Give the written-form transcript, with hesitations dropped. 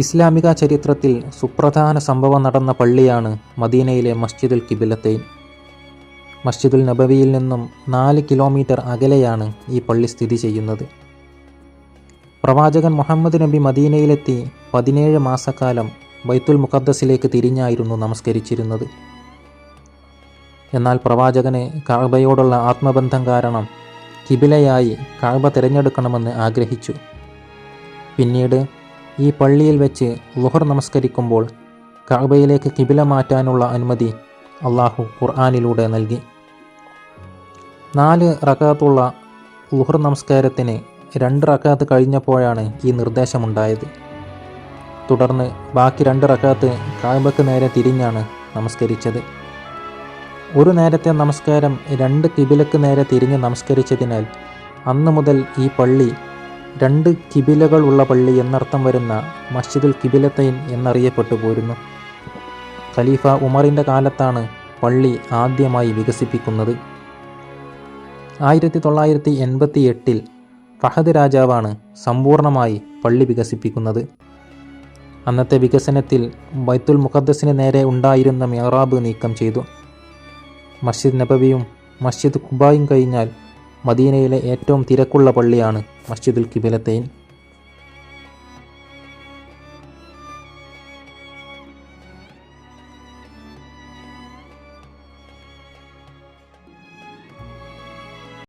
ഇസ്ലാമിക ചരിത്രത്തിൽ സുപ്രധാന സംഭവം നടന്ന പള്ളിയാണ് മദീനയിലെ മസ്ജിദുൽ ഖിബ്ലത്തൈൻ. മസ്ജിദുൽ നബവിയിൽ നിന്നും 4 കിലോമീറ്റർ അകലെയാണ് ഈ പള്ളി സ്ഥിതി ചെയ്യുന്നത്. പ്രവാചകൻ മുഹമ്മദ് നബി മദീനയിലെത്തി 17 മാസക്കാലം ബൈത്തുൽ മുഖദ്ദസിലേക്ക് തിരിഞ്ഞായിരുന്നു നമസ്കരിച്ചിരുന്നത്. എന്നാൽ പ്രവാചകന് കഅബയോടുള്ള ആത്മബന്ധം കാരണം കിബിലയായി കഅബ തിരഞ്ഞെടുക്കണമെന്ന് ആഗ്രഹിച്ചു. പിന്നീട് ഈ പള്ളിയിൽ വെച്ച് ളുഹർ നമസ്കരിക്കുമ്പോൾ കഅബയിലേക്ക് കിബില മാറ്റാനുള്ള അനുമതി അള്ളാഹു ഖുർആനിലൂടെ നൽകി. 4 റകഅത്തുള്ള ളുഹർ നമസ്കാരത്തിന് 2 റകഅത്ത് കഴിഞ്ഞപ്പോഴാണ് ഈ നിർദ്ദേശമുണ്ടായത്. തുടർന്ന് ബാക്കി 2 റകഅത്ത് കഅബയ്ക്ക് നേരെ തിരിഞ്ഞാണ് നമസ്കരിച്ചത്. ഒരു നേരത്തെ നമസ്കാരം 2 കിബിലക്ക് നേരെ തിരിഞ്ഞ് നമസ്കരിച്ചതിനാൽ അന്നു മുതൽ ഈ പള്ളി 2 കിബിലകൾ ഉള്ള പള്ളി എന്നർത്ഥം വരുന്ന മസ്ജിദുൽ ഖിബ്ലത്തൈൻ എന്നറിയപ്പെട്ടു പോരുന്നു. ഖലീഫ ഉമറിൻ്റെ കാലത്താണ് പള്ളി ആദ്യമായി വികസിപ്പിക്കുന്നത്. 1988 ഫഹദ് രാജാവാണ് സമ്പൂർണ്ണമായി പള്ളി വികസിപ്പിക്കുന്നത്. അന്നത്തെ വികസനത്തിൽ ബൈത്തുൽ മുഖദ്ദസിന് നേരെ ഉണ്ടായിരുന്ന മിഹ്റാബ് നീക്കം ചെയ്തു. മസ്ജിദ് നബവിയും മസ്ജിദ് ഖുബായും കഴിഞ്ഞാൽ മദീനയിലെ ഏറ്റവും തിരക്കുള്ള പള്ളിയാണ് മസ്ജിദുൽ ഖിബ്ലത്തൈൻ.